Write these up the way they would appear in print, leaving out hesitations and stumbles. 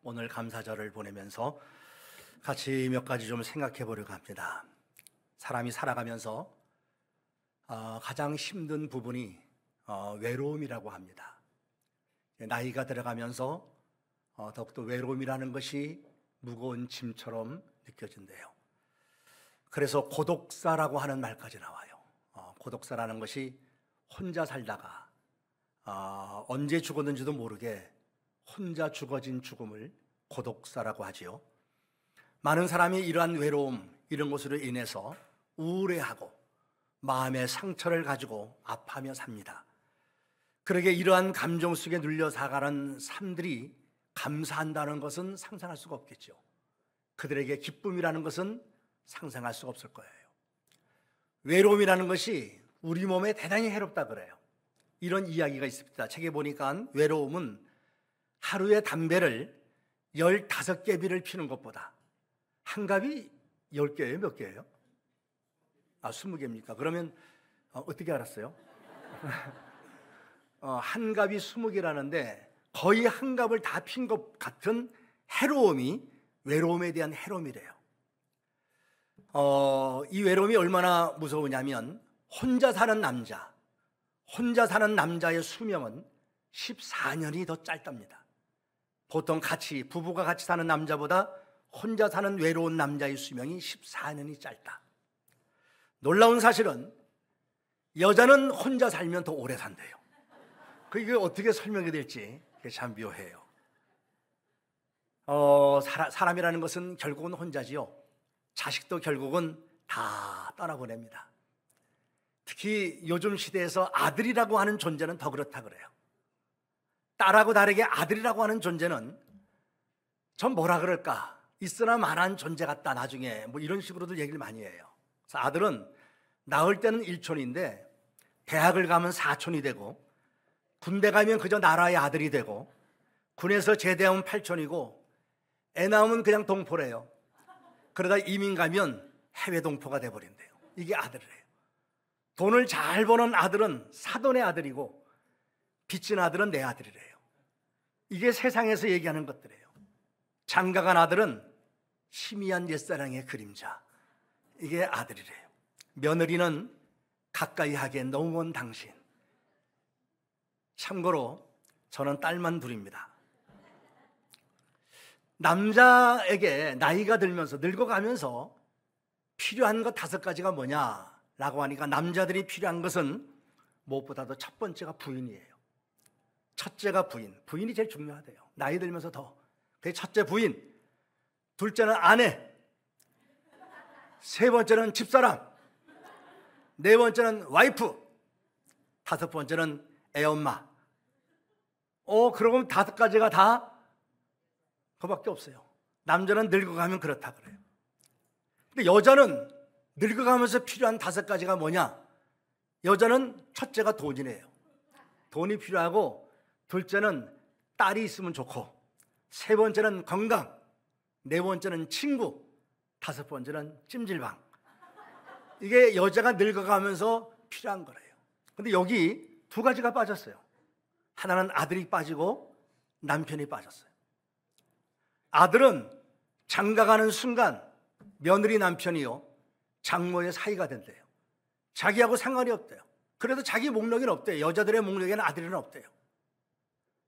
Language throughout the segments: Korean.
오늘 감사절을 보내면서 같이 몇 가지 좀 생각해 보려고 합니다. 사람이 살아가면서 가장 힘든 부분이 외로움이라고 합니다. 나이가 들어가면서 더욱더 외로움이라는 것이 무거운 짐처럼 느껴진대요. 그래서 고독사라고 하는 말까지 나와요. 고독사라는 것이 혼자 살다가 언제 죽었는지도 모르게 혼자 죽어진 죽음을 고독사라고 하지요. 많은 사람이 이러한 외로움, 이런 것으로 인해서 우울해하고 마음의 상처를 가지고 아파하며 삽니다. 그러게 이러한 감정 속에 눌려 살아가는 삶들이 감사한다는 것은 상상할 수가 없겠죠. 그들에게 기쁨이라는 것은 상상할 수가 없을 거예요. 외로움이라는 것이 우리 몸에 대단히 해롭다 그래요. 이런 이야기가 있습니다. 책에 보니까 외로움은 하루에 담배를 15개비를 피는 것보다, 한 갑이 10개예요? 몇 개예요? 20개입니까? 그러면 어떻게 알았어요? 한 갑이 20개라는데 거의 한 갑을 다 핀 것 같은 해로움이 외로움에 대한 해로움이래요. 이 외로움이 얼마나 무서우냐면 혼자 사는 남자의 수명은 14년이 더 짧답니다. 보통 부부가 같이 사는 남자보다 혼자 사는 외로운 남자의 수명이 14년이 짧다. 놀라운 사실은 여자는 혼자 살면 더 오래 산대요. 이게 어떻게 설명이 될지 참 묘해요. 사람이라는 것은 결국은 혼자지요. 자식도 결국은 다 떠나보냅니다. 특히 요즘 시대에서 아들이라고 하는 존재는 더 그렇다 그래요. 딸하고 다르게 아들이라고 하는 존재는 전 뭐라 그럴까, 있으나 마나한 존재 같다, 나중에 이런 식으로도 얘기를 많이 해요. 그래서 아들은 낳을 때는 일촌인데 대학을 가면 사촌이 되고, 군대 가면 그저 나라의 아들이 되고, 군에서 제대하면 팔촌이고, 애 낳으면 그냥 동포래요. 그러다 이민 가면 해외 동포가 돼버린대요. 이게 아들이래요. 돈을 잘 버는 아들은 사돈의 아들이고, 빚진 아들은 내 아들이래요. 이게 세상에서 얘기하는 것들이에요. 장가간 아들은 희미한 옛사랑의 그림자, 이게 아들이래요. 며느리는 가까이 하기엔 너무 먼 당신. 참고로 저는 딸만 둘입니다. 남자에게 나이가 들면서, 늙어가면서 필요한 것 5가지가 뭐냐라고 하니까, 남자들이 필요한 것은 무엇보다도 첫 번째가 부인이에요. 첫째가 부인이 제일 중요하대요. 나이 들면서 더. 그게 첫째 부인, 둘째는 아내, 세 번째는 집사람, 네 번째는 와이프, 5번째는 애엄마. 그러면 5가지가 다 그밖에 없어요. 남자는 늙어가면 그렇다 그래요. 근데 여자는 늙어가면서 필요한 5가지가 뭐냐? 여자는 첫째가 돈이래요. 돈이 필요하고, 둘째는 딸이 있으면 좋고, 세 번째는 건강, 네 번째는 친구, 5번째는 찜질방. 이게 여자가 늙어가면서 필요한 거래요. 근데 여기 2가지가 빠졌어요. 하나는 아들이 빠지고 남편이 빠졌어요. 아들은 장가가는 순간 며느리 남편이요, 장모의 사이가 된대요. 자기하고 상관이 없대요. 그래도 자기 목록에는 없대요. 여자들의 목록에는 아들은 없대요.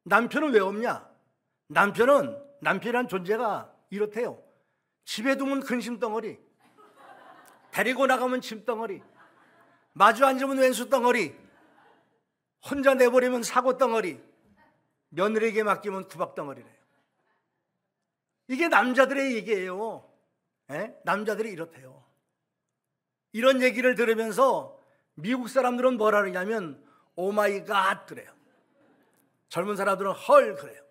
남편은 왜 없냐? 남편이란 존재가 이렇대요. 집에 두면 근심덩어리, 데리고 나가면 짐덩어리, 마주 앉으면 왼수덩어리, 혼자 내버리면 사고덩어리, 며느리에게 맡기면 구박덩어리래요. 이게 남자들의 얘기예요. 남자들이 이렇대요. 이런 얘기를 들으면서 미국 사람들은 뭐라 그러냐면 오마이 갓 그래요. 젊은 사람들은 헐 그래요.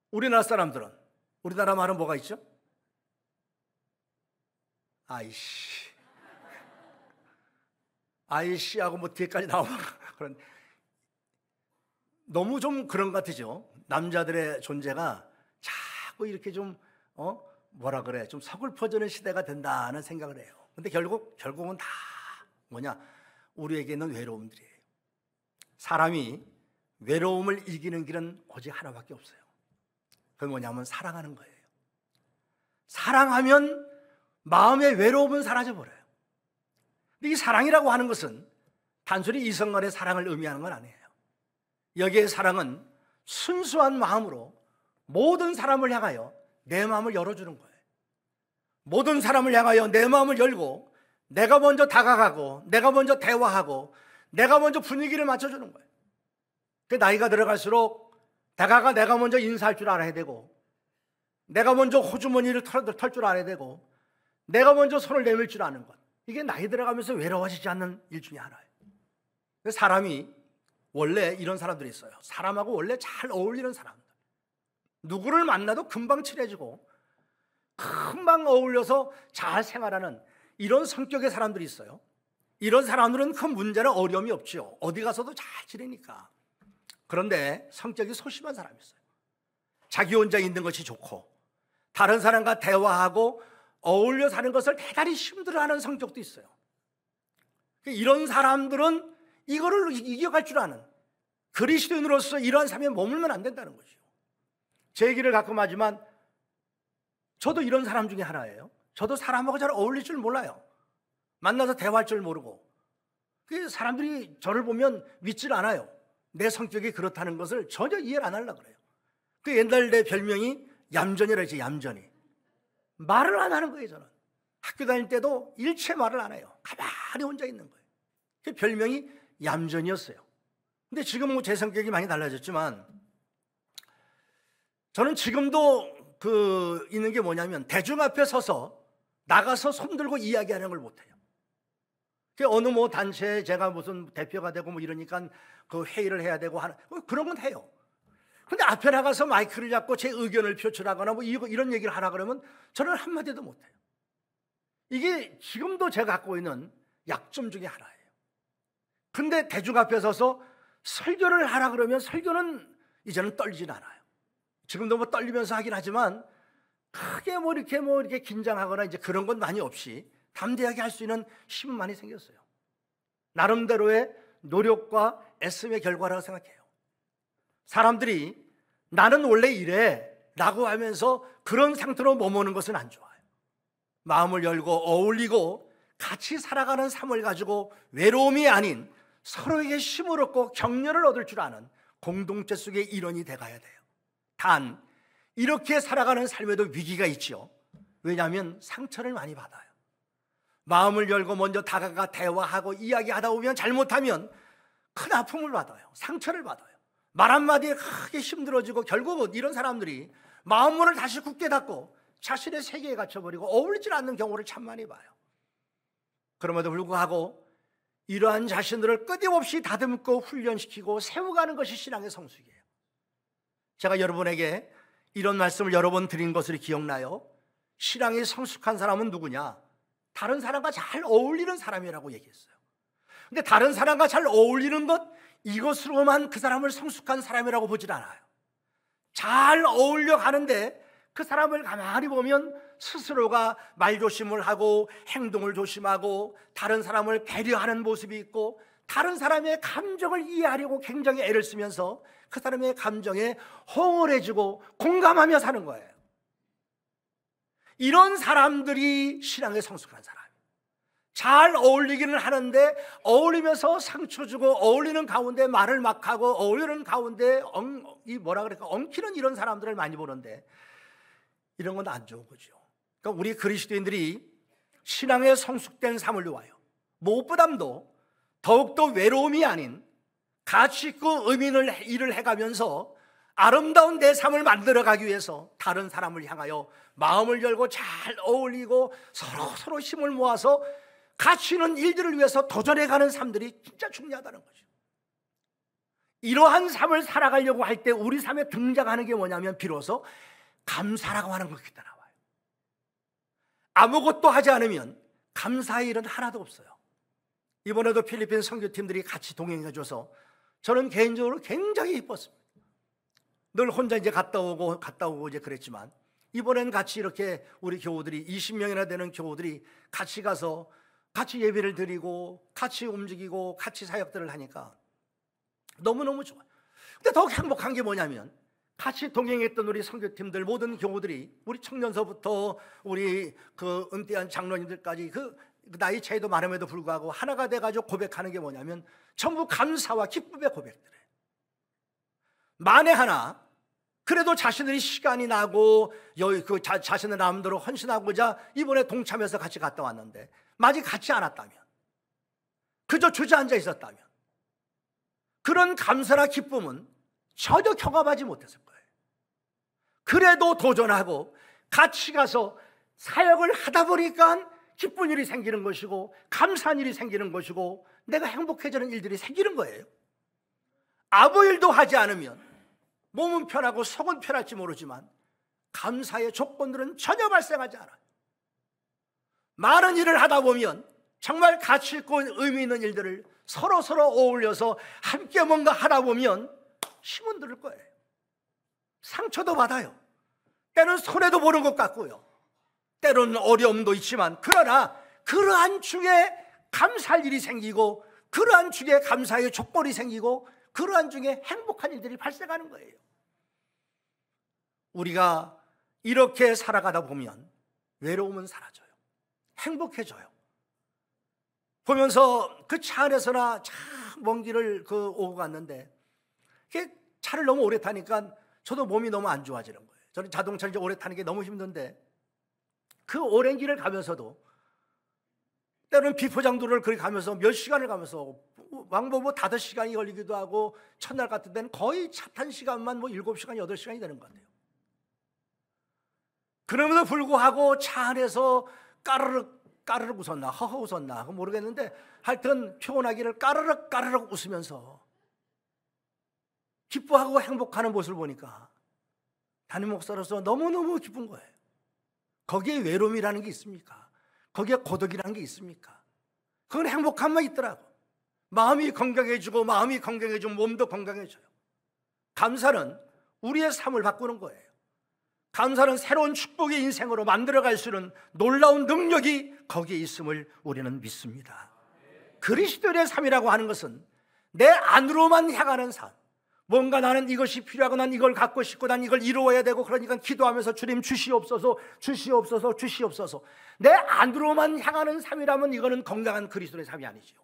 우리나라 사람들은, 우리나라 말은 뭐가 있죠? 아이씨하고 뭐 뒤에까지 나오면 그런, 너무 좀 그런 것 같으죠. 남자들의 존재가 자꾸 이렇게 좀 좀 서글퍼지는 시대가 된다는 생각을 해요. 근데 결국은 다 뭐냐? 우리에게는 외로움들이에요. 사람이 외로움을 이기는 길은 오직 하나밖에 없어요. 그게 뭐냐면 사랑하는 거예요. 사랑하면 마음의 외로움은 사라져버려요. 근데 이 사랑이라고 하는 것은 단순히 이성 간의 사랑을 의미하는 건 아니에요. 여기에 사랑은 순수한 마음으로 모든 사람을 향하여 내 마음을 열어주는 거예요. 모든 사람을 향하여 내 마음을 열고 내가 먼저 다가가고 내가 먼저 대화하고 내가 먼저 분위기를 맞춰주는 거예요. 그 나이가 들어갈수록 다가가 내가 먼저 인사할 줄 알아야 되고 내가 먼저 호주머니를 털 줄 알아야 되고 내가 먼저 손을 내밀 줄 아는 것, 이게 나이 들어가면서 외로워지지 않는 일 중에 하나예요. 사람이 원래 이런 사람들이 있어요. 사람하고 원래 잘 어울리는 사람들, 누구를 만나도 금방 친해지고 금방 어울려서 잘 생활하는 이런 성격의 사람들이 있어요. 이런 사람들은 큰 문제나 어려움이 없죠. 어디 가서도 잘 지내니까. 그런데 성격이 소심한 사람이 있어요. 자기 혼자 있는 것이 좋고 다른 사람과 대화하고 어울려 사는 것을 대단히 힘들어하는 성격도 있어요. 이런 사람들은 이거를 이겨갈 줄 아는 그리스도인으로서 이러한 삶에 머물면 안 된다는 거죠. 제 얘기를 가끔 하지만 저도 이런 사람 중에 하나예요. 저도 사람하고 잘 어울릴 줄 몰라요. 만나서 대화할 줄 모르고. 사람들이 저를 보면 믿질 않아요. 내 성격이 그렇다는 것을 전혀 이해를 안 하려고 그래요. 옛날 내 별명이 얌전이라 했지. 얌전이. 말을 안 하는 거예요. 저는 학교 다닐 때도 일체 말을 안 해요. 가만히 혼자 있는 거예요. 그 별명이 얌전이었어요. 근데 지금 뭐 제 성격이 많이 달라졌지만 저는 지금도 있는 게 뭐냐면 대중 앞에 서서 나가서 손들고 이야기하는 걸 못해요. 어느 뭐 단체에 제가 무슨 대표가 되고 뭐 이러니까 그 회의를 해야 되고 하는 그런 건 해요. 근데 앞에 나가서 마이크를 잡고 제 의견을 표출하거나 뭐 이런 얘기를 하라 그러면 저는 한마디도 못해요. 이게 지금도 제가 갖고 있는 약점 중에 하나예요. 근데 대중 앞에 서서 설교를 하라 그러면 설교는 이제는 떨리진 않아요. 지금도 뭐 떨리면서 하긴 하지만 크게 뭐 이렇게 긴장하거나 이제 그런 건 많이 없이 담대하게 할 수 있는 힘은 많이 생겼어요. 나름대로의 노력과 애씀의 결과라고 생각해요. 사람들이 나는 원래 이래 라고 하면서 그런 상태로 머무는 것은 안 좋아요. 마음을 열고 어울리고 같이 살아가는 삶을 가지고 외로움이 아닌 서로에게 힘을 얻고 격려를 얻을 줄 아는 공동체 속의 일원이 돼가야 돼요. 단 이렇게 살아가는 삶에도 위기가 있죠. 왜냐하면 상처를 많이 받아요. 마음을 열고 먼저 다가가 대화하고 이야기하다 보면 잘못하면 큰 아픔을 받아요. 상처를 받아요. 말 한마디에 크게 힘들어지고 결국은 이런 사람들이 마음문을 다시 굳게 닫고 자신의 세계에 갇혀버리고 어울리지 않는 경우를 참 많이 봐요. 그럼에도 불구하고 이러한 자신들을 끊임없이 다듬고 훈련시키고 세워가는 것이 신앙의 성숙이에요. 제가 여러분에게 이런 말씀을 여러 번 드린 것을 기억나요? 신앙이 성숙한 사람은 누구냐? 다른 사람과 잘 어울리는 사람이라고 얘기했어요. 근데 다른 사람과 잘 어울리는 것, 이것으로만 그 사람을 성숙한 사람이라고 보질 않아요. 잘 어울려 가는데 그 사람을 가만히 보면 스스로가 말조심을 하고 행동을 조심하고 다른 사람을 배려하는 모습이 있고 다른 사람의 감정을 이해하려고 굉장히 애를 쓰면서 그 사람의 감정에 호응해주고 공감하며 사는 거예요. 이런 사람들이 신앙의 성숙한 사람. 잘 어울리기는 하는데 어울리면서 상처 주고 어울리는 가운데 말을 막 하고 어울리는 가운데 엉키는 이런 사람들을 많이 보는데 이런 건 안 좋은 거죠. 그러니까 우리 그리스도인들이 신앙의 성숙된 삶을 위하여 무엇보다도 더욱더 외로움이 아닌 가치 있고 의미 있는 일을 해가면서 아름다운 내 삶을 만들어가기 위해서 다른 사람을 향하여 마음을 열고 잘 어울리고 서로 힘을 모아서 가치 있는 일들을 위해서 도전해가는 삶들이 진짜 중요하다는 거죠. 이러한 삶을 살아가려고 할 때 우리 삶에 등장하는 게 뭐냐면 비로소 감사라고 하는 것이 나와요. 아무것도 하지 않으면 감사의 일은 하나도 없어요. 이번에도 필리핀 선교팀들이 같이 동행해줘서 저는 개인적으로 굉장히 기뻤습니다. 늘 혼자 이제 갔다 오고 이제 그랬지만 이번엔 같이 이렇게 우리 교우들이 20명이나 되는 교우들이 같이 가서 같이 예배를 드리고 같이 움직이고 같이 사역들을 하니까 너무너무 좋아요. 근데 더 행복한 게 뭐냐면 같이 동행했던 우리 선교팀들 모든 교우들이, 우리 청년서부터 우리 그 은퇴한 장로님들까지 그 나이 차이도 많음에도 불구하고 하나가 돼가지고 고백하는 게 뭐냐면 전부 감사와 기쁨의 고백들이에요. 만에 하나 그래도 자신들이 시간이 나고 자신의 마음대로 헌신하고자 이번에 동참해서 같이 갔다 왔는데 만약 같이 않았다면, 그저 주저앉아 있었다면 그런 감사나 기쁨은 전혀 경험하지 못했을 거예요. 그래도 도전하고 같이 가서 사역을 하다 보니까 기쁜 일이 생기는 것이고 감사한 일이 생기는 것이고 내가 행복해지는 일들이 생기는 거예요. 아무 일도 하지 않으면 몸은 편하고 속은 편할지 모르지만 감사의 조건들은 전혀 발생하지 않아요. 많은 일을 하다 보면 정말 가치 있고 의미 있는 일들을 서로 어울려서 함께 뭔가 하다 보면 힘은 들 거예요. 상처도 받아요. 때로는 손해도 보는 것 같고요, 때로는 어려움도 있지만, 그러나 그러한 중에 감사할 일이 생기고 그러한 중에 감사의 조건이 생기고 그러한 중에 행복한 일들이 발생하는 거예요. 우리가 이렇게 살아가다 보면 외로움은 사라져요. 행복해져요. 보면서 그 차 안에서나 참 먼 길을 오고 갔는데 차를 너무 오래 타니까 저도 몸이 너무 안 좋아지는 거예요. 저는 자동차를 이제 오래 타는 게 너무 힘든데 그 오랜 길을 가면서도 때로는 비포장도를 그렇게 가면서 몇 시간을 가면서 왕복뭐 5시간이 걸리기도 하고 첫날 같은 데는 거의 차 탄 시간만 7시간, 8시간이 되는 것 같아요. 그럼에도 불구하고 차 안에서 까르륵 웃었나 허허 웃었나 모르겠는데 하여튼 표현하기를 까르륵 웃으면서 기뻐하고 행복하는 모습을 보니까 담임 목사로서 너무너무 기쁜 거예요. 거기에 외로움이라는 게 있습니까? 거기에 고독이라는 게 있습니까? 그건 행복함만 있더라고. 마음이 건강해지고 마음이 건강해지면 몸도 건강해져요. 감사는 우리의 삶을 바꾸는 거예요. 감사는 새로운 축복의 인생으로 만들어갈 수 있는 놀라운 능력이 거기에 있음을 우리는 믿습니다. 그리스도인의 삶이라고 하는 것은 내 안으로만 향하는 삶, 뭔가 나는 이것이 필요하고 난 이걸 갖고 싶고 난 이걸 이루어야 되고 그러니까 기도하면서 주님 주시옵소서 주시옵소서 주시옵소서, 내 안으로만 향하는 삶이라면 이거는 건강한 그리스도의 삶이 아니죠.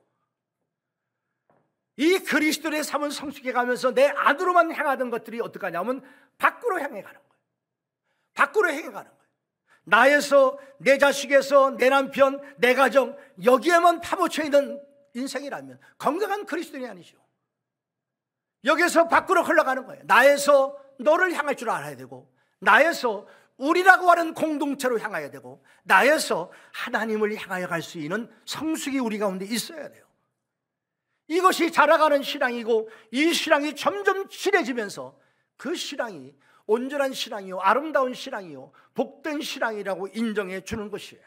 이 그리스도의 삶은 성숙해 가면서 내 안으로만 향하던 것들이 어떻게 하냐면 밖으로 향해 가는 거예요. 밖으로 향해 가는 거예요. 나에서, 내 자식에서, 내 남편, 내 가정, 여기에만 파묻혀 있는 인생이라면 건강한 그리스도인이 아니죠. 여기서 밖으로 흘러가는 거예요. 나에서 너를 향할 줄 알아야 되고, 나에서 우리라고 하는 공동체로 향해야 되고, 나에서 하나님을 향하여 갈 수 있는 성숙이 우리 가운데 있어야 돼요. 이것이 자라가는 신앙이고, 이 신앙이 점점 진해지면서 그 신앙이 온전한 신앙이요, 아름다운 신앙이요, 복된 신앙이라고 인정해 주는 것이에요.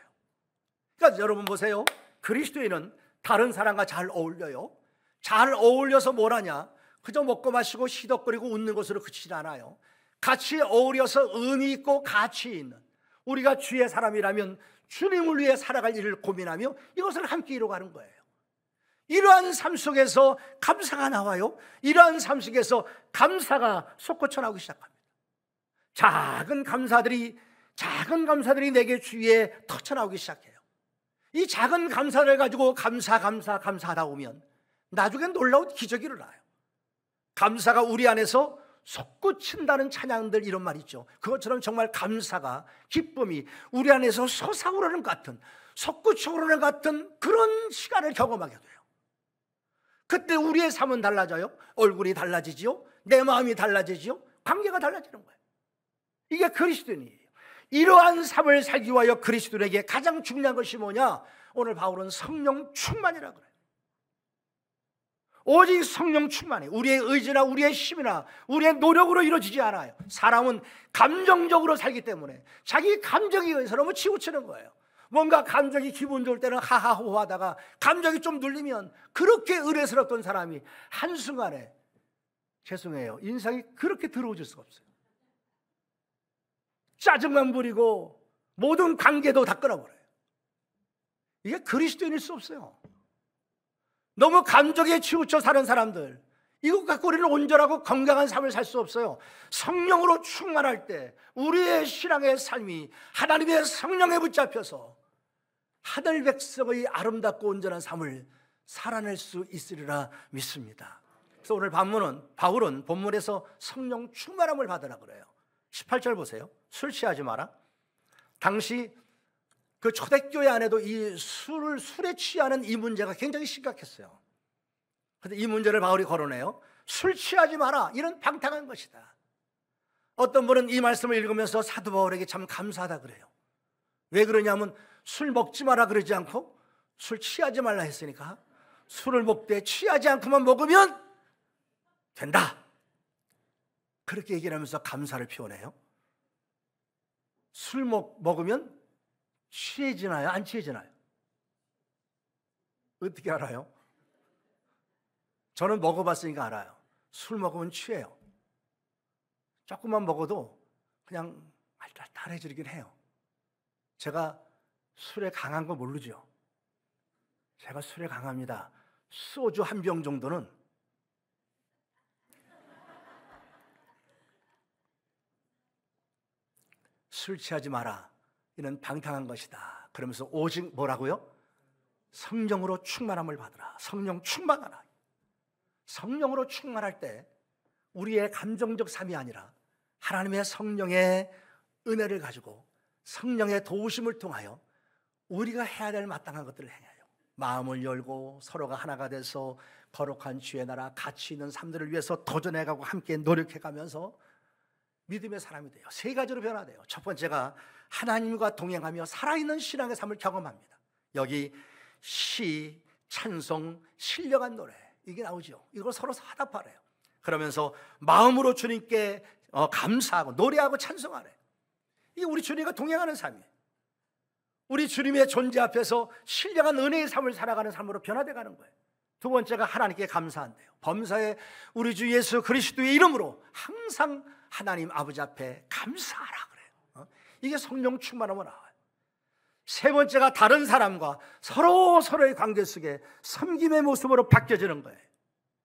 그러니까 여러분 보세요. 그리스도인은 다른 사람과 잘 어울려요. 잘 어울려서 뭘 하냐? 그저 먹고 마시고 시덕거리고 웃는 것으로 그치지 않아요. 같이 어울려서 의미 있고 가치 있는, 우리가 주의 사람이라면 주님을 위해 살아갈 일을 고민하며 이것을 함께 이루어가는 거예요. 이러한 삶 속에서 감사가 나와요. 이러한 삶 속에서 감사가 솟구쳐 나오기 시작합니다. 작은 감사들이 내게 주위에 터쳐나오기 시작해요. 이 작은 감사를 가지고 감사하다 보면 나중엔 놀라운 기적이 일어나요. 감사가 우리 안에서 솟구친다는 찬양들, 이런 말 있죠. 그것처럼 정말 감사가, 기쁨이 우리 안에서 솟아오르는 것 같은, 솟구쳐오르는 것 같은 그런 시간을 경험하게 돼요. 그때 우리의 삶은 달라져요. 얼굴이 달라지지요. 내 마음이 달라지지요. 관계가 달라지는 거예요. 이게 그리스도인이에요. 이러한 삶을 살기 위하여 그리스도인에게 가장 중요한 것이 뭐냐? 오늘 바울은 성령 충만이라고 그래요. 오직 성령 충만이 우리의 의지나 우리의 힘이나 우리의 노력으로 이루어지지 않아요. 사람은 감정적으로 살기 때문에 자기 감정에 의해서 너무 치우치는 거예요. 뭔가 감정이 기분 좋을 때는 하하호호 하다가 감정이 좀 눌리면 그렇게 의뢰스럽던 사람이 한순간에, 죄송해요, 인상이 그렇게 더러워질 수가 없어요. 짜증만 부리고 모든 관계도 다 끊어버려요. 이게 그리스도인일 수 없어요. 너무 감정에 치우쳐 사는 사람들, 이것 갖고 우리는 온전하고 건강한 삶을 살 수 없어요. 성령으로 충만할 때 우리의 신앙의 삶이 하나님의 성령에 붙잡혀서 하늘 백성의 아름답고 온전한 삶을 살아낼 수 있으리라 믿습니다. 그래서 오늘 바울은 본문에서 성령 충만함을 받으라 그래요. 18절 보세요. 술 취하지 마라. 당시 그 초대교회 안에도 이 술에 취하는 이 문제가 굉장히 심각했어요. 그런데 이 문제를 바울이 거론해요. 술 취하지 마라. 이런 방탕한 것이다. 어떤 분은 이 말씀을 읽으면서 사도 바울에게 참 감사하다 그래요. 왜 그러냐면 술 먹지 마라 그러지 않고 술 취하지 말라 했으니까 술을 먹되 취하지 않고만 먹으면 된다. 그렇게 얘기를 하면서 감사를 표현해요. 술 먹으면 취해지나요? 안 취해지나요? 어떻게 알아요? 저는 먹어봤으니까 알아요. 술 먹으면 취해요. 조금만 먹어도 그냥 알딸딸해지긴 해요. 제가 술에 강한 거 모르죠? 제가 술에 강합니다. 소주 한 병 정도는 술 취하지 마라. 이는 방탕한 것이다. 그러면서 오직 뭐라고요? 성령으로 충만함을 받으라. 성령 충만하라. 성령으로 충만할 때 우리의 감정적 삶이 아니라 하나님의 성령의 은혜를 가지고 성령의 도우심을 통하여 우리가 해야 될 마땅한 것들을 행해요. 마음을 열고 서로가 하나가 돼서 거룩한 주의 나라 가치 있는 삶들을 위해서 도전해가고 함께 노력해가면서 믿음의 사람이 돼요. 세 가지로 변화돼요. 첫 번째가 하나님과 동행하며 살아있는 신앙의 삶을 경험합니다. 여기 시, 찬송, 신령한 노래 이게 나오죠. 이걸 서로 화답하래요. 그러면서 마음으로 주님께 감사하고 노래하고 찬송하래요. 이게 우리 주님과 동행하는 삶이에요. 우리 주님의 존재 앞에서 신령한 은혜의 삶을 살아가는 삶으로 변화되어 가는 거예요. 두 번째가 하나님께 감사한대요. 범사에 우리 주 예수 그리스도의 이름으로 항상 하나님 아버지 앞에 감사하라 그래요. 이게 성령 충만하면 나와요. 세 번째가 다른 사람과 서로의 관계 속에 섬김의 모습으로 바뀌어지는 거예요.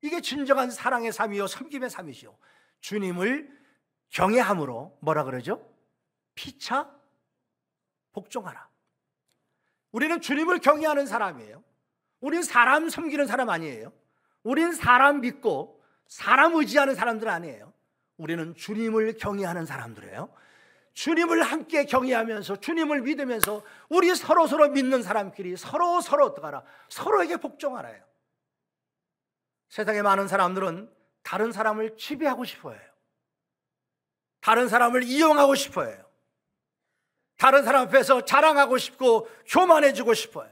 이게 진정한 사랑의 삶이요 섬김의 삶이죠. 주님을 경외함으로 뭐라 그러죠? 피차 복종하라. 우리는 주님을 경외하는 사람이에요. 우린 사람 섬기는 사람 아니에요. 우린 사람 믿고 사람 의지하는 사람들 아니에요. 우리는 주님을 경외하는 사람들이에요. 주님을 함께 경외하면서 주님을 믿으면서 우리 서로 믿는 사람끼리 서로 어떡하라? 서로에게 복종하라요. 세상에 많은 사람들은 다른 사람을 지배하고 싶어해요. 다른 사람을 이용하고 싶어해요. 다른 사람 앞에서 자랑하고 싶고 교만해지고 싶어요.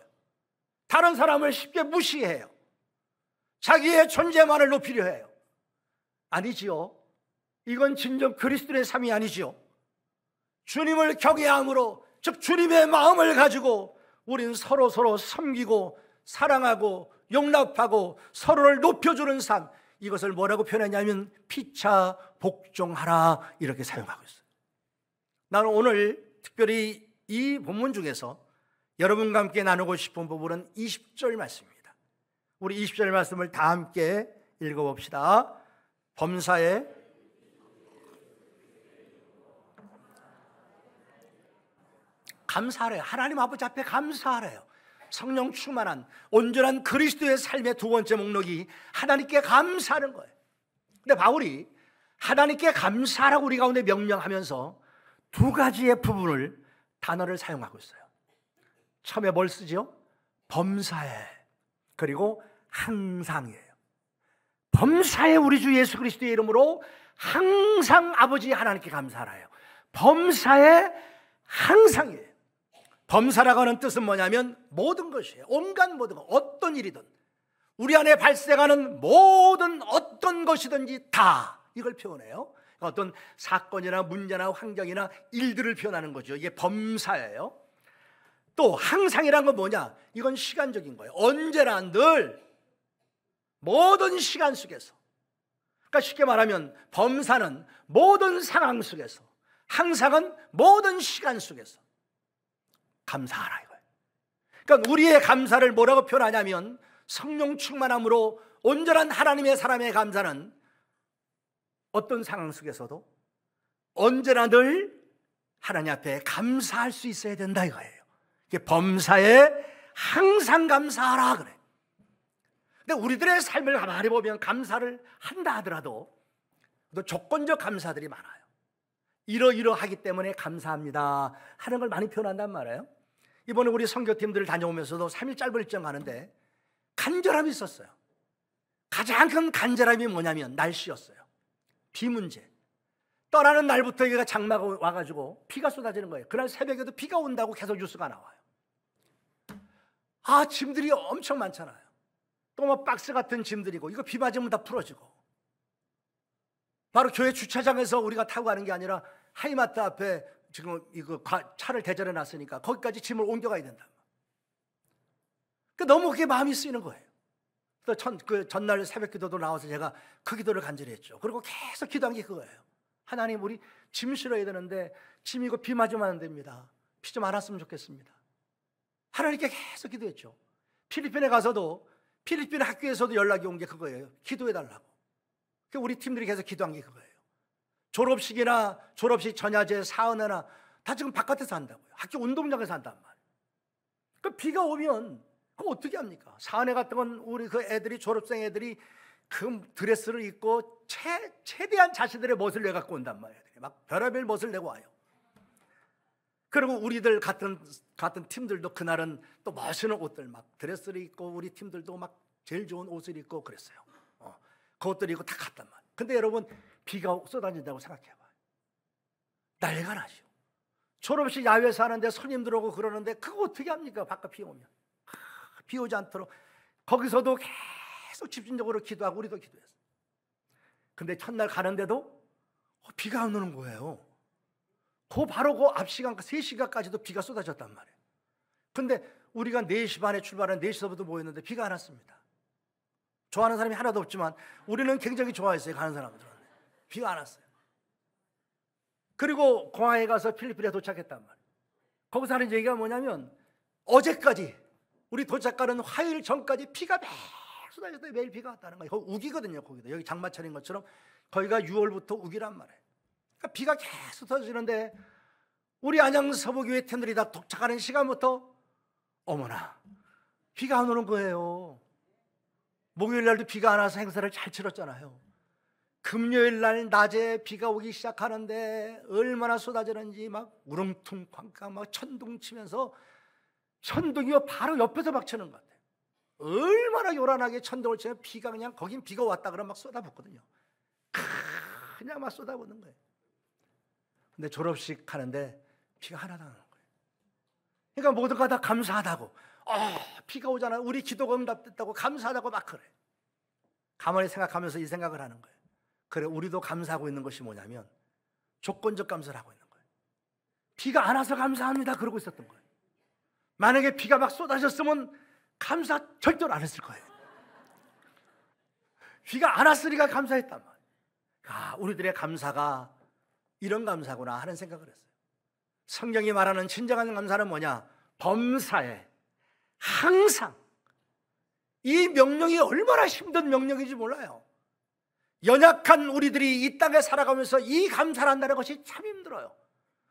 다른 사람을 쉽게 무시해요. 자기의 존재만을 높이려 해요. 아니지요. 이건 진정 그리스도의 삶이 아니지요. 주님을 경외함으로 즉 주님의 마음을 가지고 우린 서로 섬기고 사랑하고 용납하고 서로를 높여주는 삶, 이것을 뭐라고 표현하냐면 피차 복종하라 이렇게 사용하고 있어요. 나는 오늘 특별히 이 본문 중에서 여러분과 함께 나누고 싶은 부분은 20절 말씀입니다. 우리 20절 말씀을 다 함께 읽어봅시다. 범사에 감사하래요. 하나님 아버지 앞에 감사하래요. 성령 충만한 온전한 그리스도의 삶의 두 번째 목록이 하나님께 감사하는 거예요. 근데 바울이 하나님께 감사하라고 우리 가운데 명령하면서 두 가지의 부분을 단어를 사용하고 있어요. 처음에 뭘 쓰죠? 범사에 그리고 항상이에요. 범사에 우리 주 예수 그리스도의 이름으로 항상 아버지 하나님께 감사하라요. 범사에 항상이에요. 범사라고 하는 뜻은 뭐냐면 모든 것이에요. 온갖 모든 것, 어떤 일이든 우리 안에 발생하는 모든 어떤 것이든지 다 이걸 표현해요. 어떤 사건이나 문제나 환경이나 일들을 표현하는 거죠. 이게 범사예요. 또 항상이란 건 뭐냐? 이건 시간적인 거예요. 언제나 늘 모든 시간 속에서, 그러니까 쉽게 말하면 범사는 모든 상황 속에서, 항상은 모든 시간 속에서 감사하라 이거예요. 그러니까 우리의 감사를 뭐라고 표현하냐면 성령 충만함으로 온전한 하나님의 사람의 감사는 어떤 상황 속에서도 언제나 늘 하나님 앞에 감사할 수 있어야 된다 이거예요. 이게 범사에 항상 감사하라 그래. 근데 우리들의 삶을 가만히 보면 감사를 한다 하더라도 또 조건적 감사들이 많아요. 이러이러하기 때문에 감사합니다 하는 걸 많이 표현한단 말이에요. 이번에 우리 선교팀들을 다녀오면서도 3일 짧은 일정 가는데 간절함이 있었어요. 가장 큰 간절함이 뭐냐면 날씨였어요. 비 문제. 떠나는 날부터 여기가 장마가 와가지고 비가 쏟아지는 거예요. 그날 새벽에도 비가 온다고 계속 뉴스가 나와요. 짐들이 엄청 많잖아요. 또 뭐 박스 같은 짐들이고 이거 비 맞으면 다 풀어지고. 바로 교회 주차장에서 우리가 타고 가는 게 아니라 하이마트 앞에 지금 이거 차를 대절해 놨으니까 거기까지 짐을 옮겨가야 된다. 너무 그게 마음이 쓰이는 거예요. 또 전날 새벽 기도도 나와서 제가 그 기도를 간절히 했죠. 그리고 계속 기도한 게 그거예요. 하나님, 우리 짐 실어야 되는데 짐 이거 비 맞으면 안 됩니다. 비 좀 안 왔으면 좋겠습니다. 하나님께 계속 기도했죠. 필리핀에 가서도 필리핀 학교에서도 연락이 온 게 그거예요. 기도해달라고. 우리 팀들이 계속 기도한 게 그거예요. 졸업식이나 졸업식 전야제, 사은회나 다 지금 바깥에서 한다고요. 학교 운동장에서 한단 말이에요. 비가 오면 그럼 어떻게 합니까? 사은회 같은 건 우리 그 애들이, 졸업생 애들이 그 드레스를 입고 최대한 자신들의 멋을 내갖고 온단 말이에요. 막 별의별 멋을 내고 와요. 그리고 우리들 같은 팀들도 그날은 또 멋있는 옷들 막 드레스를 입고 우리 팀들도 막 제일 좋은 옷을 입고 그랬어요. 그것들 입고 다 갔단 말이에요. 근데 여러분, 비가 쏟아진다고 생각해봐요. 난리가 나죠. 졸업식 야외에서 하는데 손님들 오고 그러는데 그거 어떻게 합니까? 바깥 비 오면. 비 오지 않도록 거기서도 계속 집중적으로 기도하고 우리도 기도했어요. 근데 첫날 가는데도 비가 안 오는 거예요. 바로 그 앞 시간 3시간까지도 비가 쏟아졌단 말이에요. 근데 우리가 4시 반에 출발한 4시서부터 모였는데 비가 안 왔습니다. 좋아하는 사람이 하나도 없지만 우리는 굉장히 좋아했어요. 가는 사람들은. 비가 안 왔어요. 그리고 공항에 가서 필리핀에 도착했단 말이에요. 거기서 하는 얘기가 뭐냐면 어제까지 우리 도착하는 화요일 전까지 비가 매일 쏟아졌어요. 매일 비가 왔다는 거예요. 거기 우기거든요. 거기도 여기 장마철인 것처럼 거기가 6월부터 우기란 말이에요. 그러니까 비가 계속 터지는데 우리 안양 서부교회 팀들이 다 도착하는 시간부터 어머나 비가 안 오는 거예요. 목요일 날도 비가 안 와서 행사를 잘 치렀잖아요. 금요일 날 낮에 비가 오기 시작하는데 얼마나 쏟아지는지 막 우렁퉁쾅쾅 막 천둥 치면서 천둥이 바로 옆에서 막 치는 것 같아요. 얼마나 요란하게 천둥을 치면 비가 그냥 거긴 비가 왔다 그러면 막 쏟아붓거든요. 그냥 막 쏟아붓는 거예요. 근데 졸업식 하는데 비가 하나도 안 오는 거예요. 그러니까 모두가 다 감사하다고 비가 오잖아. 우리 기도가 응답됐다고 감사하다고 막 그래. 가만히 생각하면서 이 생각을 하는 거예요. 그래, 우리도 감사하고 있는 것이 뭐냐면 조건적 감사를 하고 있는 거예요. 비가 안 와서 감사합니다 그러고 있었던 거예요. 만약에 비가 막 쏟아졌으면 감사 절대로 안 했을 거예요. 비가 안 왔으니까 감사했단 말이에요. 우리들의 감사가 이런 감사구나 하는 생각을 했어요. 성경이 말하는 진정한 감사는 뭐냐? 범사에 항상. 이 명령이 얼마나 힘든 명령인지 몰라요. 연약한 우리들이 이 땅에 살아가면서 이 감사를 한다는 것이 참 힘들어요.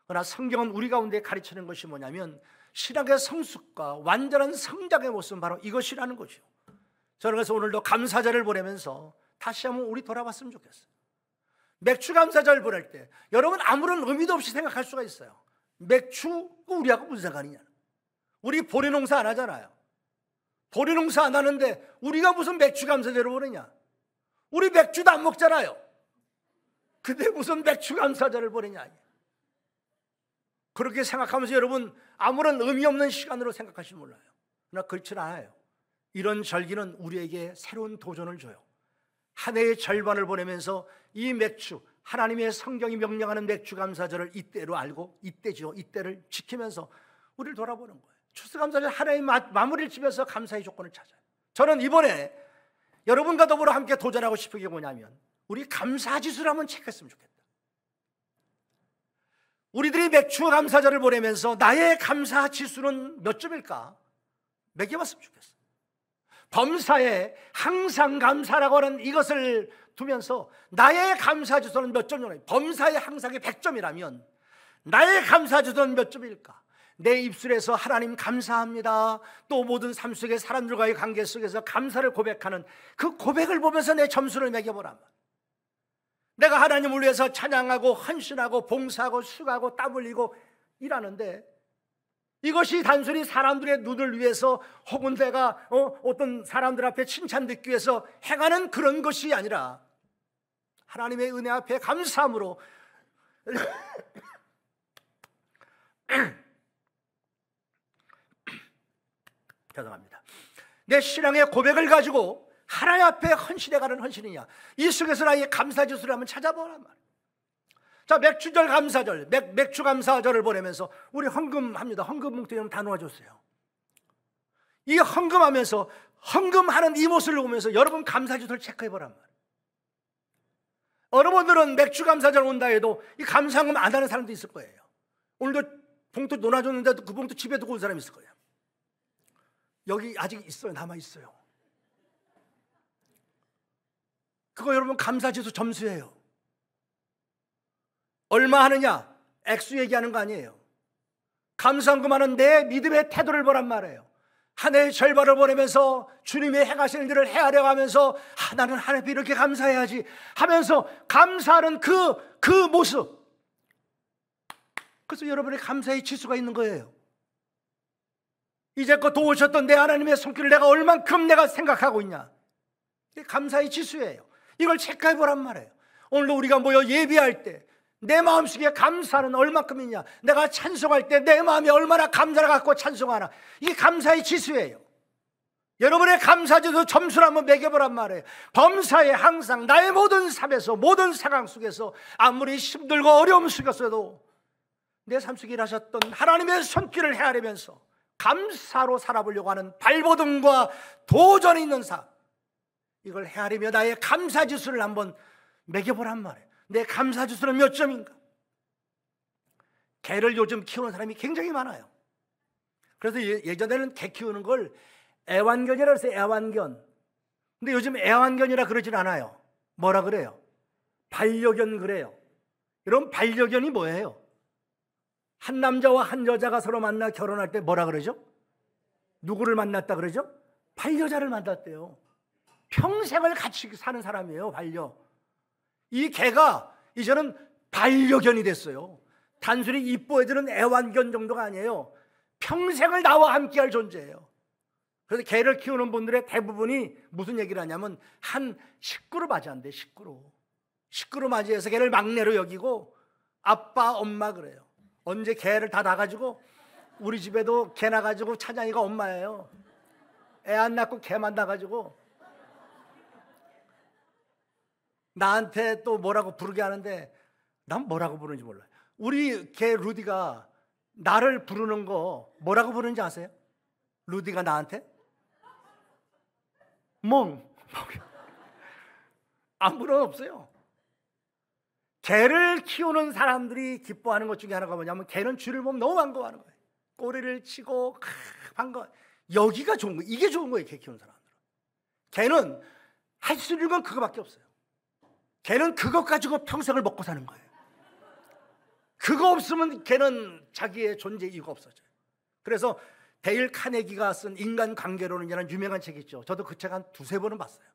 그러나 성경은 우리 가운데 가르치는 것이 뭐냐면 신앙의 성숙과 완전한 성장의 모습은 바로 이것이라는 거죠. 저는 그래서 오늘도 감사절을 보내면서 다시 한번 우리 돌아봤으면 좋겠어요. 맥주 감사절 보낼 때 여러분 아무런 의미도 없이 생각할 수가 있어요. 맥주 우리하고 무슨 상관이냐. 우리 보리농사 안 하잖아요. 보리농사 안 하는데 우리가 무슨 맥주 감사절을 보내냐. 우리 맥주도 안 먹잖아요. 근데 무슨 맥주 감사절을 보내냐. 그렇게 생각하면서 여러분 아무런 의미 없는 시간으로 생각하시면 몰라요. 그러나 그렇지 않아요. 이런 절기는 우리에게 새로운 도전을 줘요. 한 해의 절반을 보내면서 이 맥주, 하나님의 성경이 명령하는 맥주 감사절을 이때로 알고 이때를 지키면서 우리를 돌아보는 거예요. 추수감사절 하나의 마무리를 지면서 감사의 조건을 찾아요. 저는 이번에 여러분과 더불어 함께 도전하고 싶은 게 뭐냐면 우리 감사지수를 한번 체크했으면 좋겠다. 우리들이 맥주 감사절을 보내면서 나의 감사지수는 몇 점일까? 매겨봤으면 좋겠어. 범사에 항상 감사라고 하는 이것을 두면서 나의 감사 주소는 몇 점이냐? 범사에 항상이 100점이라면 나의 감사 주소는 몇 점일까? 내 입술에서 하나님 감사합니다, 또 모든 삶 속의 사람들과의 관계 속에서 감사를 고백하는 그 고백을 보면서 내 점수를 매겨보란 말이야. 내가 하나님을 위해서 찬양하고 헌신하고 봉사하고 수고하고 땀 흘리고 일하는데 이것이 단순히 사람들의 눈을 위해서 혹은 내가 어떤 사람들 앞에 칭찬 듣기 위해서 행하는 그런 것이 아니라 하나님의 은혜 앞에 감사함으로 죄송합니다. 내 신앙의 고백을 가지고 하나님 앞에 헌신해가는 헌신이냐, 이 속에서 나의 감사지수를 한번 찾아보란 말이에요. 자, 맥주절 감사절, 맥주 감사절을 보내면서 우리 헌금합니다. 헌금 봉투에 좀 다 놓아줬어요. 이 헌금하면서 헌금하는 이 모습을 보면서 여러분 감사지수를 체크해보란 말이에요. 여러분들은 맥주 감사절 온다 해도 이 감사헌금 안 하는 사람도 있을 거예요. 오늘도 봉투 놓아줬는데도 그 봉투 집에 두고 온 사람이 있을 거예요. 여기 아직 있어요. 남아있어요. 그거 여러분 감사지수 점수예요. 얼마 하느냐? 액수 얘기하는 거 아니에요. 감사헌금하는 내 믿음의 태도를 보란 말이에요. 한 해의 절반을 보내면서 주님의 행하시는 일을 헤아려 가면서 나는 하나님 이렇게 감사해야지 하면서 감사하는 그 모습, 그래서 여러분의 감사의 지수가 있는 거예요. 이제껏 도우셨던 내 하나님의 손길을 내가 얼만큼 내가 생각하고 있냐, 이게 감사의 지수예요. 이걸 체크해 보란 말이에요. 오늘도 우리가 모여 예배할 때 내 마음속에 감사는 얼마큼이냐, 내가 찬송할 때 내 마음이 얼마나 감사를 갖고 찬송하나, 이게 감사의 지수예요. 여러분의 감사지수 점수를 한번 매겨보란 말이에요. 범사에 항상 나의 모든 삶에서, 모든 상황 속에서 아무리 힘들고 어려움 속에서도 내 삶 속에 일하셨던 하나님의 손길을 헤아리면서 감사로 살아보려고 하는 발버둥과 도전이 있는 삶, 이걸 헤아리며 나의 감사지수를 한번 매겨보란 말이에요. 내 감사지수는 몇 점인가? 개를 요즘 키우는 사람이 굉장히 많아요. 그래서 예전에는 개 키우는 걸 애완견이라고 해서 애완견. 근데 요즘 애완견이라 그러진 않아요. 뭐라 그래요? 반려견 그래요. 여러분, 반려견이 뭐예요? 한 남자와 한 여자가 서로 만나 결혼할 때 뭐라 그러죠? 누구를 만났다 그러죠? 반려자를 만났대요. 평생을 같이 사는 사람이에요, 반려. 이 개가 이제는 반려견이 됐어요. 단순히 이뻐해주는 애완견 정도가 아니에요. 평생을 나와 함께할 존재예요. 그래서 개를 키우는 분들의 대부분이 무슨 얘기를 하냐면 한 식구로 맞이한대. 식구로 맞이해서 개를 막내로 여기고 아빠, 엄마 그래요. 언제 개를 다 낳아가지고, 우리 집에도 개 낳아가지고 찬양이가 엄마예요. 애 안 낳고 개만 낳아가지고 나한테 또 뭐라고 부르게 하는데 난 뭐라고 부르는지 몰라요. 우리 개 루디가 나를 부르는 거 뭐라고 부르는지 아세요? 루디가 나한테? 멍. 아무런 없어요. 개를 키우는 사람들이 기뻐하는 것 중에 하나가 뭐냐면 개는 쥐를 보면 너무 반가워하는 거예요. 꼬리를 치고 반가워. 여기가 좋은 거예요. 이게 좋은 거예요. 개 키우는 사람들은. 개는 할 수 있는 건 그거밖에 없어요. 개는 그것 가지고 평생을 먹고 사는 거예요. 그거 없으면 개는 자기의 존재 이유가 없어져요. 그래서 데일 카네기가 쓴 인간관계론이라는 유명한 책이 있죠. 저도 그 책 한 두세 번은 봤어요.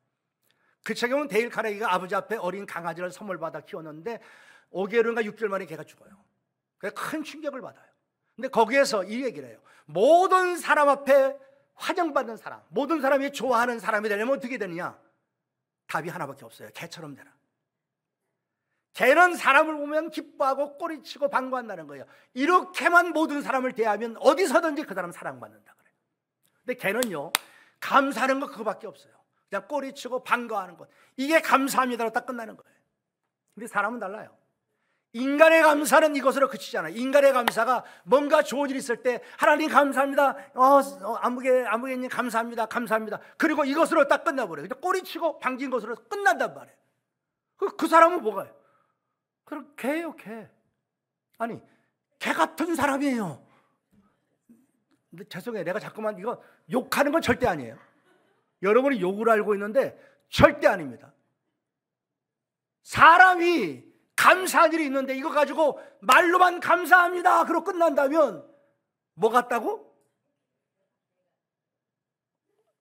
그 책에 보면 데일 카네기가 아버지 앞에 어린 강아지를 선물 받아 키웠는데 5개월인가 6개월 만에 개가 죽어요. 그래서 큰 충격을 받아요. 근데 거기에서 이 얘기를 해요. 모든 사람 앞에 환영받는 사람, 모든 사람이 좋아하는 사람이 되려면 어떻게 되느냐? 답이 하나밖에 없어요. 개처럼 되라. 개는 사람을 보면 기뻐하고 꼬리치고 반가워한다는 거예요. 이렇게만 모든 사람을 대하면 어디서든지 그 사람 사랑받는다 그래요. 근데 개는요, 감사하는 거 그거밖에 없어요. 그냥 꼬리치고 반가워하는 것, 이게 감사합니다로 딱 끝나는 거예요. 근데 사람은 달라요. 인간의 감사는 이것으로 그치지 않아요. 인간의 감사가 뭔가 좋은 일 있을 때 하나님 감사합니다, 아무개님 감사합니다, 그리고 이것으로 딱 끝나버려요. 그냥 꼬리치고 반긴 것으로 끝난단 말이에요. 그 사람은 뭐가요? 그럼 개예요, 개. 아니, 개 같은 사람이에요. 근데 죄송해요. 내가 자꾸만 이거 욕하는 건 절대 아니에요. 여러분이 욕을 알고 있는데 절대 아닙니다. 사람이 감사한 일이 있는데 이거 가지고 말로만 감사합니다 그러고 끝난다면 뭐 같다고?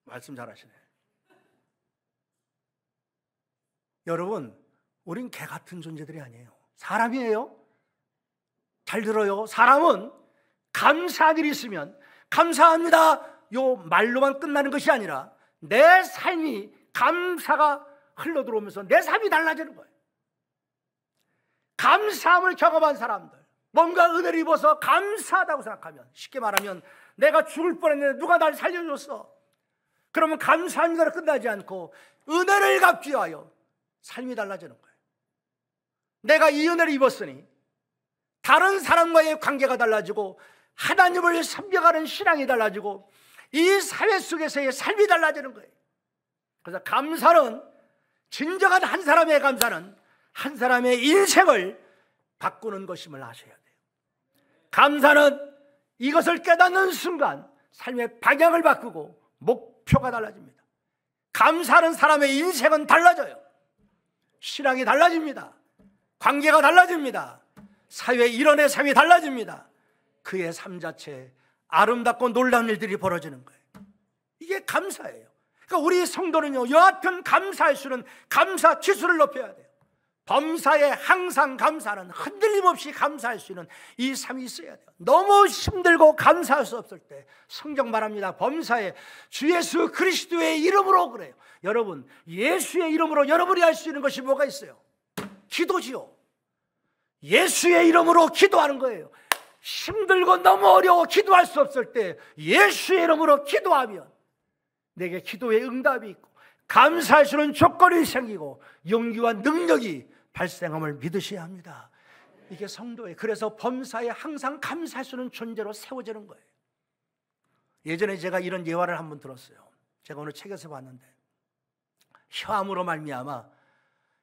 말씀 잘하시네. 여러분, 우린 개 같은 존재들이 아니에요. 사람이에요. 잘 들어요. 사람은 감사한 일이 있으면 감사합니다 요 말로만 끝나는 것이 아니라 내 삶이 감사가 흘러들어오면서 내 삶이 달라지는 거예요. 감사함을 경험한 사람들, 뭔가 은혜를 입어서 감사하다고 생각하면, 쉽게 말하면 내가 죽을 뻔했는데 누가 날 살려줬어. 그러면 감사합니다로 끝나지 않고 은혜를 갚기 위하여 삶이 달라지는 거예요. 내가 이 은혜를 입었으니 다른 사람과의 관계가 달라지고 하나님을 섬겨가는 신앙이 달라지고 이 사회 속에서의 삶이 달라지는 거예요. 그래서 감사는, 진정한 한 사람의 감사는 한 사람의 인생을 바꾸는 것임을 아셔야 돼요. 감사는 이것을 깨닫는 순간 삶의 방향을 바꾸고 목표가 달라집니다. 감사하는 사람의 인생은 달라져요. 신앙이 달라집니다. 관계가 달라집니다. 사회의 일원의 삶이 달라집니다. 그의 삶 자체에 아름답고 놀라운 일들이 벌어지는 거예요. 이게 감사예요. 그러니까 우리 성도는요, 여하튼 감사할 수는 감사 지수를 높여야 돼요. 범사에 항상 감사하는, 흔들림 없이 감사할 수 있는 이 삶이 있어야 돼요. 너무 힘들고 감사할 수 없을 때 성경 말합니다. 범사에 주 예수 그리스도의 이름으로 그래요. 여러분, 예수의 이름으로 여러분이 할 수 있는 것이 뭐가 있어요? 기도지요. 예수의 이름으로 기도하는 거예요. 힘들고 너무 어려워 기도할 수 없을 때 예수의 이름으로 기도하면 내게 기도의 응답이 있고 감사할 수 있는 조건이 생기고 용기와 능력이 발생함을 믿으셔야 합니다. 이게 성도예요. 그래서 범사에 항상 감사할 수 있는 존재로 세워지는 거예요. 예전에 제가 이런 예화를 한번 들었어요. 제가 오늘 책에서 봤는데, 혀암으로 말미암아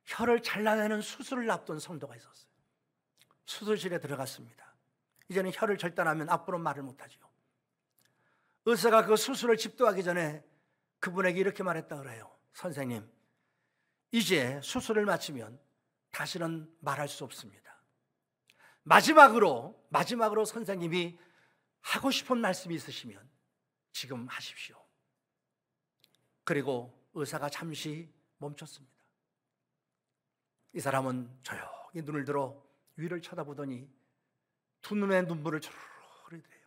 혀를 잘라내는 수술을 앞둔 성도가 있었어요. 수술실에 들어갔습니다. 이제는 혀를 절단하면 앞으로 말을 못하죠. 의사가 그 수술을 집도하기 전에 그분에게 이렇게 말했다 그래요. 선생님, 이제 수술을 마치면 다시는 말할 수 없습니다. 마지막으로 선생님이 하고 싶은 말씀이 있으시면 지금 하십시오. 그리고 의사가 잠시 멈췄습니다. 이 사람은 조용히 눈을 들어 위를 쳐다보더니 두 눈에 눈물을 주르르 흘리더래요.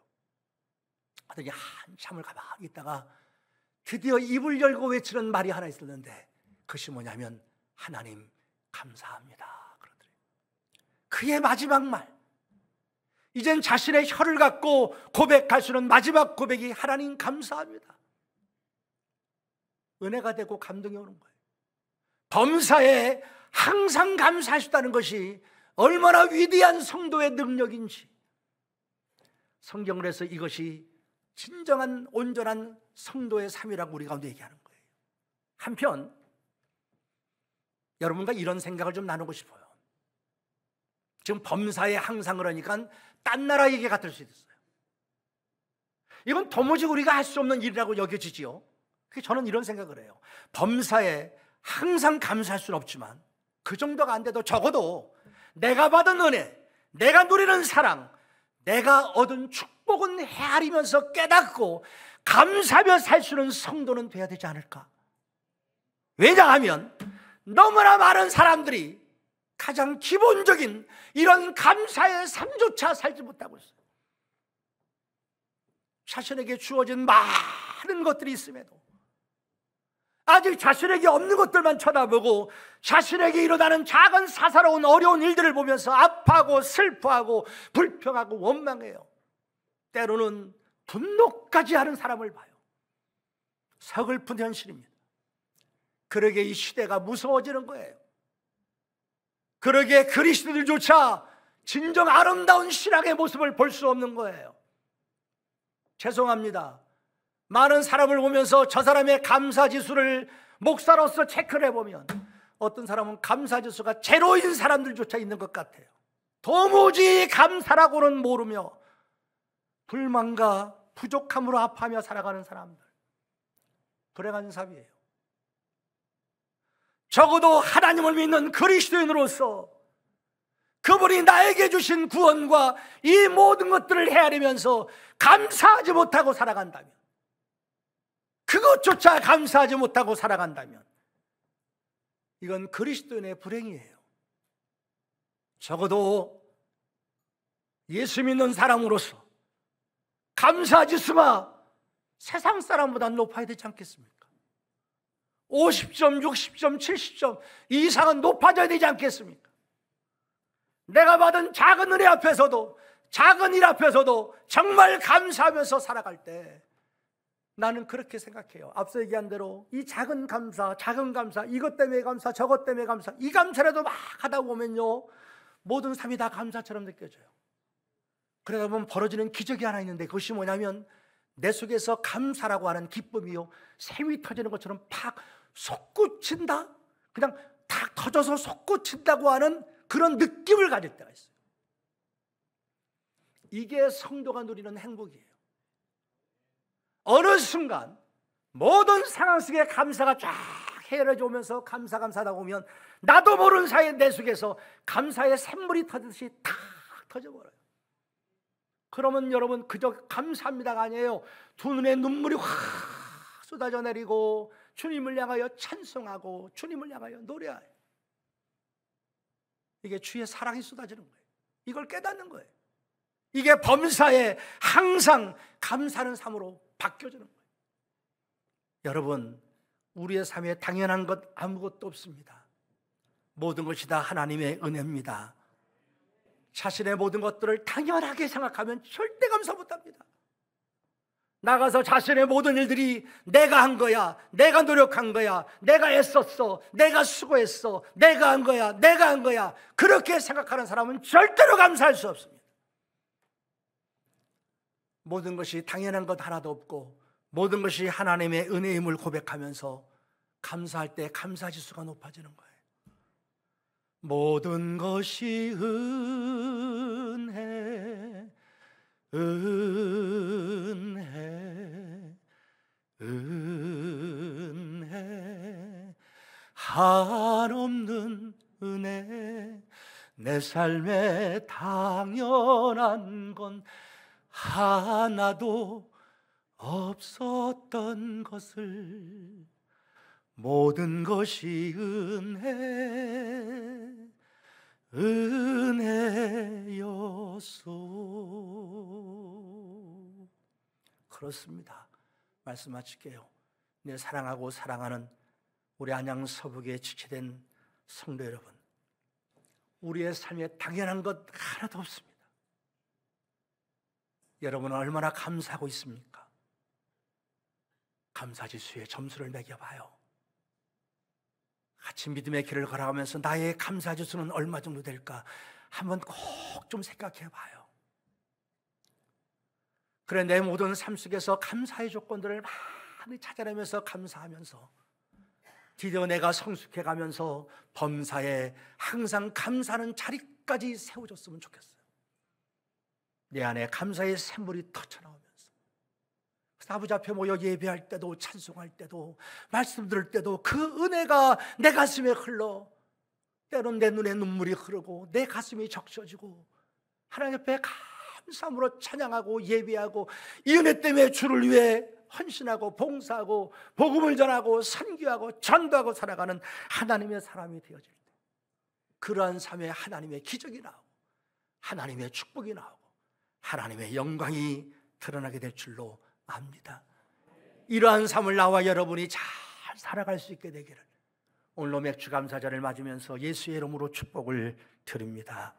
그러더니 한참을 가만히 있다가 드디어 입을 열고 외치는 말이 하나 있었는데, 그것이 뭐냐면 하나님 감사합니다 그러더래요. 그의 마지막 말, 이젠 자신의 혀를 갖고 고백할 수 있는 마지막 고백이 하나님 감사합니다. 은혜가 되고 감동이 오는 거예요. 범사에 항상 감사할 수 있다는 것이 얼마나 위대한 성도의 능력인지, 성경을 해서 이것이 진정한 온전한 성도의 삶이라고 우리 가운데 얘기하는 거예요. 한편 여러분과 이런 생각을 좀 나누고 싶어요. 지금 범사에 항상 그러니까 딴 나라 얘기 같을 수도 있어요. 이건 도무지 우리가 할 수 없는 일이라고 여겨지지요. 저는 이런 생각을 해요. 범사에 항상 감사할 수는 없지만 그 정도가 안 돼도 적어도 내가 받은 은혜, 내가 누리는 사랑, 내가 얻은 축복은 헤아리면서 깨닫고 감사하며 살 수 있는 성도는 돼야 되지 않을까? 왜냐하면 너무나 많은 사람들이 가장 기본적인 이런 감사의 삶조차 살지 못하고 있어요. 자신에게 주어진 많은 것들이 있음에도 아직 자신에게 없는 것들만 쳐다보고 자신에게 일어나는 작은 사사로운 어려운 일들을 보면서 아파하고 슬퍼하고 불평하고 원망해요. 때로는 분노까지 하는 사람을 봐요. 서글픈 현실입니다. 그러게 이 시대가 무서워지는 거예요. 그러게 그리스도들조차 진정 아름다운 신앙의 모습을 볼 수 없는 거예요. 죄송합니다. 많은 사람을 보면서 저 사람의 감사지수를 목사로서 체크를 해보면 어떤 사람은 감사지수가 제로인 사람들조차 있는 것 같아요. 도무지 감사라고는 모르며 불만과 부족함으로 아파하며 살아가는 사람들. 불행한 삶이에요. 적어도 하나님을 믿는 그리스도인으로서 그분이 나에게 주신 구원과 이 모든 것들을 헤아리면서 감사하지 못하고 살아간다면, 그것조차 감사하지 못하고 살아간다면 이건 그리스도인의 불행이에요. 적어도 예수 믿는 사람으로서 감사 지수가 세상 사람보다 높아야 되지 않겠습니까? 50점, 60점, 70점 이상은 높아져야 되지 않겠습니까? 내가 받은 작은 은혜 앞에서도, 작은 일 앞에서도 정말 감사하면서 살아갈 때 나는 그렇게 생각해요. 앞서 얘기한 대로 이 작은 감사, 이것 때문에 감사, 저것 때문에 감사, 이 감사라도 막 하다 보면요, 모든 삶이 다 감사처럼 느껴져요. 그러다 보면 벌어지는 기적이 하나 있는데, 그것이 뭐냐면 내 속에서 감사라고 하는 기쁨이요, 샘이 터지는 것처럼 팍 솟구친다, 그냥 탁 터져서 솟구친다고 하는 그런 느낌을 가질 때가 있어요. 이게 성도가 누리는 행복이에요. 어느 순간 모든 상황 속에 감사가 쫙 헤어져 오면서 감사하다 보면 나도 모르는 사이에 내 속에서 감사의 샘물이 터지듯이 탁 터져버려요. 그러면 여러분 그저 감사합니다가 아니에요. 두 눈에 눈물이 확 쏟아져 내리고 주님을 향하여 찬송하고 주님을 향하여 노래해요. 이게 주의 사랑이 쏟아지는 거예요. 이걸 깨닫는 거예요. 이게 범사에 항상 감사하는 삶으로 바뀌어지는 거예요. 여러분, 우리의 삶에 당연한 것 아무것도 없습니다. 모든 것이 다 하나님의 은혜입니다. 자신의 모든 것들을 당연하게 생각하면 절대 감사 못합니다. 나가서 자신의 모든 일들이 내가 한 거야, 내가 노력한 거야, 내가 애썼어, 내가 수고했어, 내가 한 거야, 그렇게 생각하는 사람은 절대로 감사할 수 없습니다. 모든 것이 당연한 것 하나도 없고 모든 것이 하나님의 은혜임을 고백하면서 감사할 때 감사지수가 높아지는 거예요. 모든 것이 은혜, 한없는 은혜, 내 삶에 당연한 건 하나도 없었던 것을, 모든 것이 은혜였소. 그렇습니다. 말씀 마칠게요. 내 사랑하고 사랑하는 우리 안양 서북에 지체된 성도 여러분, 우리의 삶에 당연한 것 하나도 없습니다. 여러분은 얼마나 감사하고 있습니까? 감사지수에 점수를 매겨봐요. 같이 믿음의 길을 걸어가면서 나의 감사지수는 얼마 정도 될까 한번 꼭 좀 생각해봐요. 그래, 내 모든 삶 속에서 감사의 조건들을 많이 찾아내면서 감사하면서 드디어 내가 성숙해가면서 범사에 항상 감사하는 자리까지 세워졌으면 좋겠어요. 내 안에 감사의 샘물이 터쳐나오면서 아버지 앞에 모여 예배할 때도, 찬송할 때도, 말씀 들을 때도 그 은혜가 내 가슴에 흘러, 때로는 내 눈에 눈물이 흐르고 내 가슴이 적셔지고 하나님 앞에 감사함으로 찬양하고 예배하고 이 은혜 때문에 주를 위해 헌신하고 봉사하고 복음을 전하고 선교하고 전도하고 살아가는 하나님의 사람이 되어질 때, 그러한 삶에 하나님의 기적이 나오고 하나님의 축복이 나오고 하나님의 영광이 드러나게 될 줄로 압니다. 이러한 삶을 나와 여러분이 잘 살아갈 수 있게 되기를 오늘로 맥주감사절을 맞으면서 예수의 이름으로 축복을 드립니다.